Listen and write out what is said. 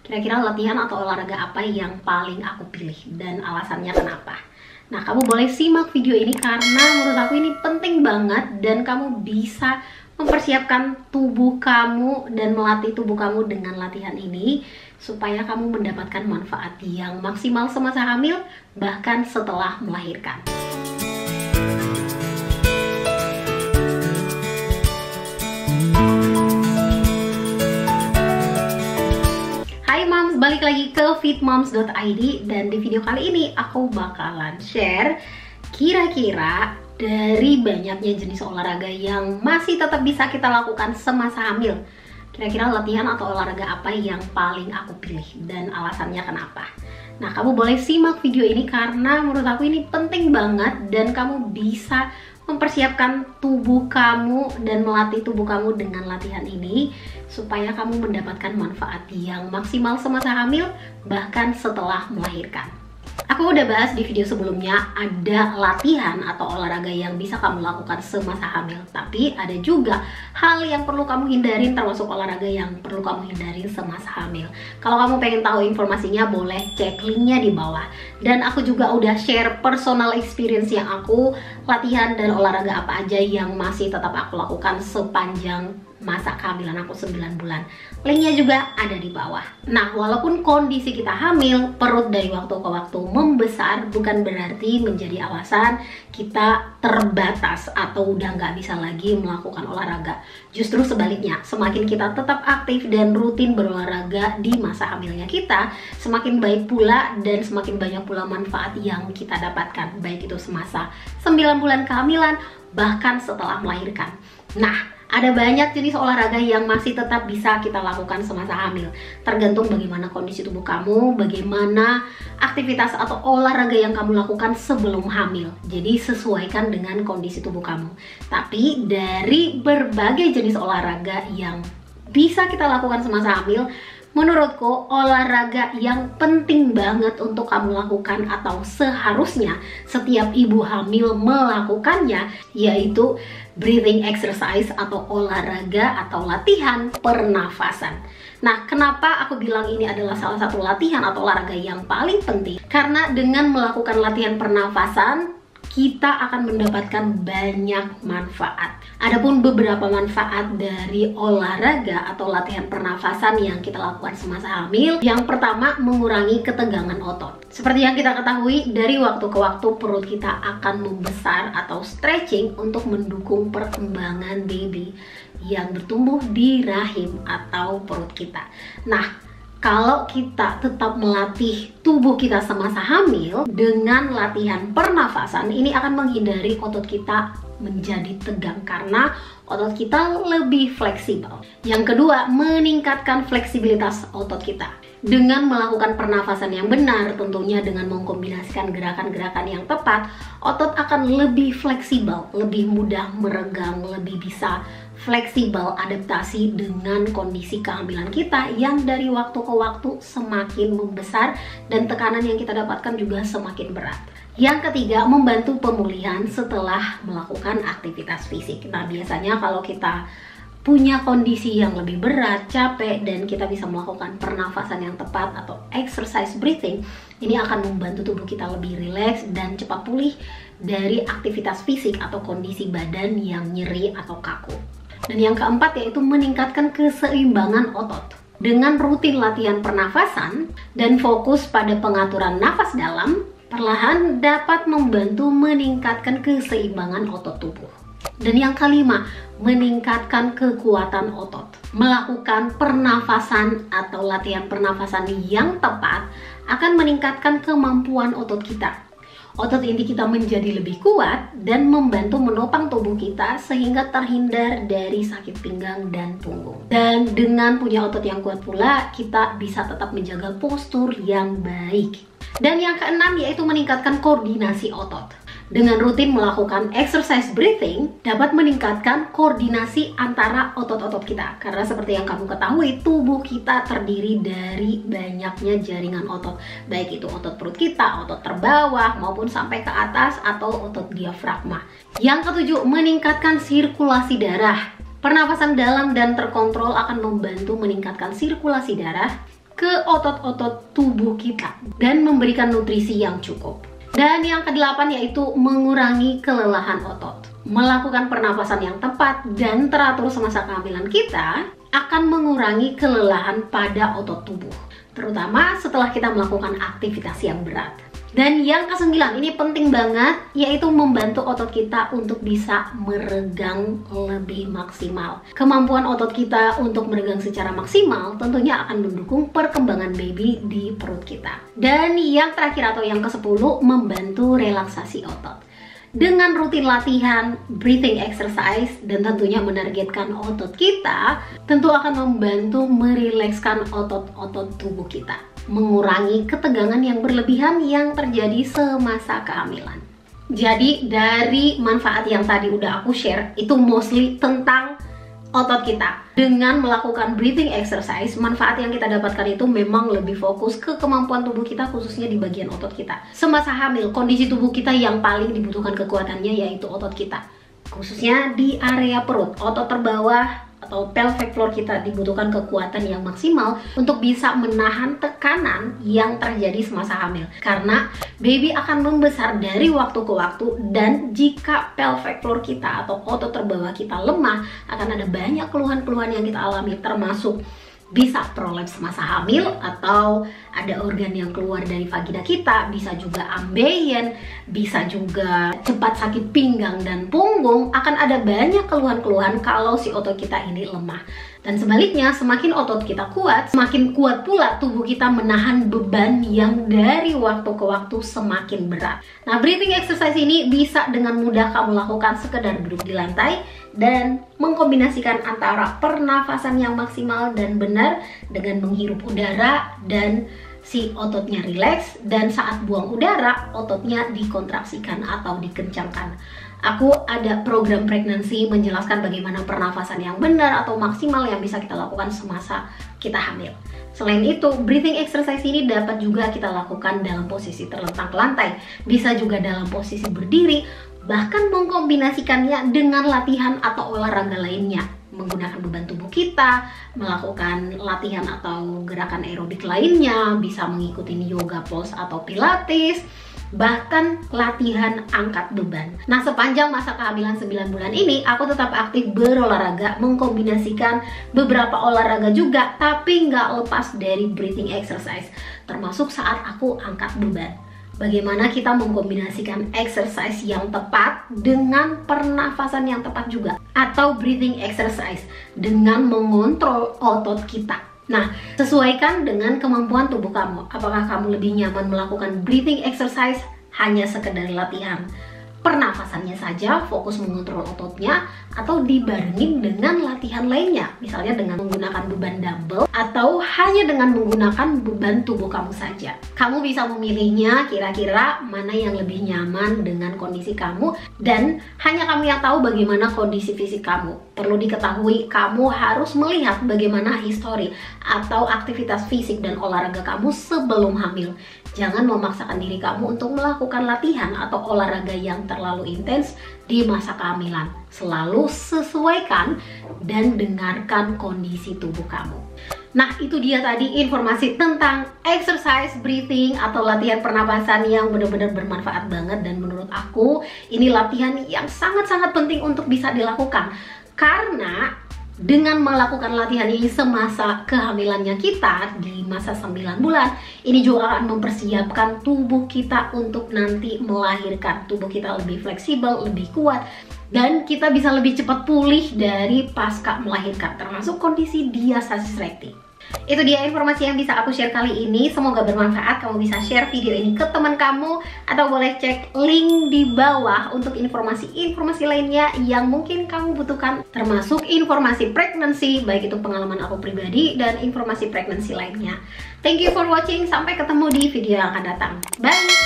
Kira-kira latihan atau olahraga apa yang paling aku pilih dan alasannya kenapa? Nah, kamu boleh simak video ini karena menurut aku ini penting banget dan kamu bisa mempersiapkan tubuh kamu dan melatih tubuh kamu dengan latihan ini supaya kamu mendapatkan manfaat yang maksimal semasa hamil bahkan setelah melahirkan. Hai moms, balik lagi ke fitmoms.id dan di video kali ini aku bakalan share kira-kira dari banyaknya jenis olahraga yang masih tetap bisa kita lakukan semasa hamil. Kira-kira latihan atau olahraga apa yang paling aku pilih dan alasannya kenapa? Nah, kamu boleh simak video ini karena menurut aku ini penting banget dan kamu bisa mempersiapkan tubuh kamu dan melatih tubuh kamu dengan latihan ini supaya kamu mendapatkan manfaat yang maksimal semasa hamil bahkan setelah melahirkan. Aku udah bahas di video sebelumnya, ada latihan atau olahraga yang bisa kamu lakukan semasa hamil, tapi ada juga hal yang perlu kamu hindarin, termasuk olahraga yang perlu kamu hindarin semasa hamil. Kalau kamu pengen tahu informasinya, boleh cek linknya di bawah. Dan aku juga udah share personal experience yang aku latihan dan olahraga apa aja yang masih tetap aku lakukan sepanjang masa kehamilan aku 9 bulan. Linknya juga ada di bawah. Nah, walaupun kondisi kita hamil, perut dari waktu ke waktu membesar bukan berarti menjadi alasan kita terbatas atau udah nggak bisa lagi melakukan olahraga. Justru sebaliknya, semakin kita tetap aktif dan rutin berolahraga di masa hamilnya kita, semakin baik pula dan semakin banyak pula manfaat yang kita dapatkan, baik itu semasa 9 bulan kehamilan bahkan setelah melahirkan. Nah, ada banyak jenis olahraga yang masih tetap bisa kita lakukan semasa hamil. Tergantung bagaimana kondisi tubuh kamu, bagaimana aktivitas atau olahraga yang kamu lakukan sebelum hamil. Jadi sesuaikan dengan kondisi tubuh kamu. Tapi dari berbagai jenis olahraga yang bisa kita lakukan semasa hamil, menurutku olahraga yang penting banget untuk kamu lakukan atau seharusnya setiap ibu hamil melakukannya yaitu breathing exercise atau olahraga atau latihan pernafasan. Nah, kenapa aku bilang ini adalah salah satu latihan atau olahraga yang paling penting? Karena dengan melakukan latihan pernafasan kita akan mendapatkan banyak manfaat. Adapun beberapa manfaat dari olahraga atau latihan pernafasan yang kita lakukan semasa hamil, yang pertama mengurangi ketegangan otot. Seperti yang kita ketahui, dari waktu ke waktu perut kita akan membesar atau stretching untuk mendukung perkembangan baby yang bertumbuh di rahim atau perut kita. Nah, kalau kita tetap melatih tubuh kita semasa hamil dengan latihan pernafasan, ini akan menghindari otot kita menjadi tegang karena otot kita lebih fleksibel. Yang kedua, meningkatkan fleksibilitas otot kita. Dengan melakukan pernafasan yang benar, tentunya dengan mengkombinasikan gerakan-gerakan yang tepat, otot akan lebih fleksibel, lebih mudah meregang, lebih bisa fleksibel adaptasi dengan kondisi kehamilan kita yang dari waktu ke waktu semakin membesar dan tekanan yang kita dapatkan juga semakin berat. Yang ketiga, membantu pemulihan setelah melakukan aktivitas fisik. Nah, biasanya kalau kita punya kondisi yang lebih berat, capek, dan kita bisa melakukan pernafasan yang tepat atau exercise breathing, ini akan membantu tubuh kita lebih rileks dan cepat pulih dari aktivitas fisik atau kondisi badan yang nyeri atau kaku. Dan yang keempat yaitu meningkatkan keseimbangan otot. Dengan rutin latihan pernafasan dan fokus pada pengaturan nafas dalam, perlahan dapat membantu meningkatkan keseimbangan otot tubuh. Dan yang kelima, meningkatkan kekuatan otot. Melakukan pernafasan atau latihan pernafasan yang tepat akan meningkatkan kemampuan otot kita. Otot inti kita menjadi lebih kuat dan membantu menopang tubuh kita sehingga terhindar dari sakit pinggang dan punggung. Dan dengan punya otot yang kuat pula, kita bisa tetap menjaga postur yang baik. Dan yang keenam yaitu meningkatkan koordinasi otot. Dengan rutin melakukan exercise breathing dapat meningkatkan koordinasi antara otot-otot kita. Karena seperti yang kamu ketahui, tubuh kita terdiri dari banyaknya jaringan otot. Baik itu otot perut kita, otot terbawah, maupun sampai ke atas atau otot diafragma. Yang ketujuh, meningkatkan sirkulasi darah. Pernafasan dalam dan terkontrol akan membantu meningkatkan sirkulasi darah. ke otot-otot tubuh kita dan memberikan nutrisi yang cukup. Dan yang kedelapan yaitu mengurangi kelelahan otot. Melakukan pernapasan yang tepat dan teratur semasa kehamilan kita akan mengurangi kelelahan pada otot tubuh, terutama setelah kita melakukan aktivitas yang berat. Dan yang kesembilan, ini penting banget, yaitu membantu otot kita untuk bisa meregang lebih maksimal. Kemampuan otot kita untuk meregang secara maksimal tentunya akan mendukung perkembangan baby di perut kita. Dan yang terakhir atau yang ke-10, membantu relaksasi otot. Dengan rutin latihan breathing exercise dan tentunya menargetkan otot kita, tentu akan membantu merilekskan otot-otot tubuh kita, mengurangi ketegangan yang berlebihan yang terjadi semasa kehamilan. Jadi dari manfaat yang tadi udah aku share, itu mostly tentang otot kita. Dengan melakukan breathing exercise, manfaat yang kita dapatkan itu memang lebih fokus ke kemampuan tubuh kita, khususnya di bagian otot kita. Semasa hamil, kondisi tubuh kita yang paling dibutuhkan kekuatannya yaitu otot kita, khususnya di area perut, otot terbawah atau pelvic floor kita dibutuhkan kekuatan yang maksimal untuk bisa menahan tekanan yang terjadi semasa hamil, karena baby akan membesar dari waktu ke waktu. Dan jika pelvic floor kita atau otot terbawah kita lemah, akan ada banyak keluhan-keluhan yang kita alami, termasuk bisa prolaps masa hamil, atau ada organ yang keluar dari vagina kita, bisa juga ambeien, bisa juga cepat sakit pinggang dan punggung. Akan ada banyak keluhan-keluhan kalau si otot kita ini lemah. Dan sebaliknya, semakin otot kita kuat, semakin kuat pula tubuh kita menahan beban yang dari waktu ke waktu semakin berat. Nah, breathing exercise ini bisa dengan mudah kamu lakukan sekedar duduk di lantai dan mengkombinasikan antara pernafasan yang maksimal dan benar dengan menghirup udara dan si ototnya rileks, dan saat buang udara ototnya dikontraksikan atau dikencangkan. Aku ada program pregnancy menjelaskan bagaimana pernafasan yang benar atau maksimal yang bisa kita lakukan semasa kita hamil. Selain itu, breathing exercise ini dapat juga kita lakukan dalam posisi terlentang ke lantai, bisa juga dalam posisi berdiri, bahkan mengkombinasikannya dengan latihan atau olahraga lainnya, menggunakan beban tubuh kita, melakukan latihan atau gerakan aerobik lainnya, bisa mengikuti yoga pose atau pilates, bahkan latihan angkat beban. Nah, sepanjang masa kehamilan 9 bulan ini, aku tetap aktif berolahraga, mengkombinasikan beberapa olahraga juga, tapi nggak lepas dari breathing exercise, termasuk saat aku angkat beban. Bagaimana kita mengkombinasikan exercise yang tepat dengan pernafasan yang tepat juga, atau breathing exercise dengan mengontrol otot kita. Nah, sesuaikan dengan kemampuan tubuh kamu. Apakah kamu lebih nyaman melakukan breathing exercise hanya sekedar latihan pernafasannya saja, fokus mengontrol ototnya, atau dibarengin dengan latihan lainnya, misalnya dengan menggunakan beban dumbbell atau hanya dengan menggunakan beban tubuh kamu saja. Kamu bisa memilihnya, kira-kira mana yang lebih nyaman dengan kondisi kamu, dan hanya kamu yang tahu bagaimana kondisi fisik kamu. Perlu diketahui, kamu harus melihat bagaimana histori atau aktivitas fisik dan olahraga kamu sebelum hamil. Jangan memaksakan diri kamu untuk melakukan latihan atau olahraga yang terlalu intens di masa kehamilan. Selalu sesuaikan dan dengarkan kondisi tubuh kamu. Nah, itu dia tadi informasi tentang exercise breathing atau latihan pernapasan yang benar-benar bermanfaat banget, dan menurut aku ini latihan yang sangat-sangat penting untuk bisa dilakukan, karena dengan melakukan latihan ini semasa kehamilannya kita di masa 9 bulan, ini juga akan mempersiapkan tubuh kita untuk nanti melahirkan. Tubuh kita lebih fleksibel, lebih kuat, dan kita bisa lebih cepat pulih dari pasca melahirkan, termasuk kondisi diastasis rekti. Itu dia informasi yang bisa aku share kali ini. Semoga bermanfaat. Kamu bisa share video ini ke teman kamu, atau boleh cek link di bawah untuk informasi-informasi lainnya yang mungkin kamu butuhkan, termasuk informasi pregnancy, baik itu pengalaman aku pribadi dan informasi pregnancy lainnya. Thank you for watching. Sampai ketemu di video yang akan datang. Bye!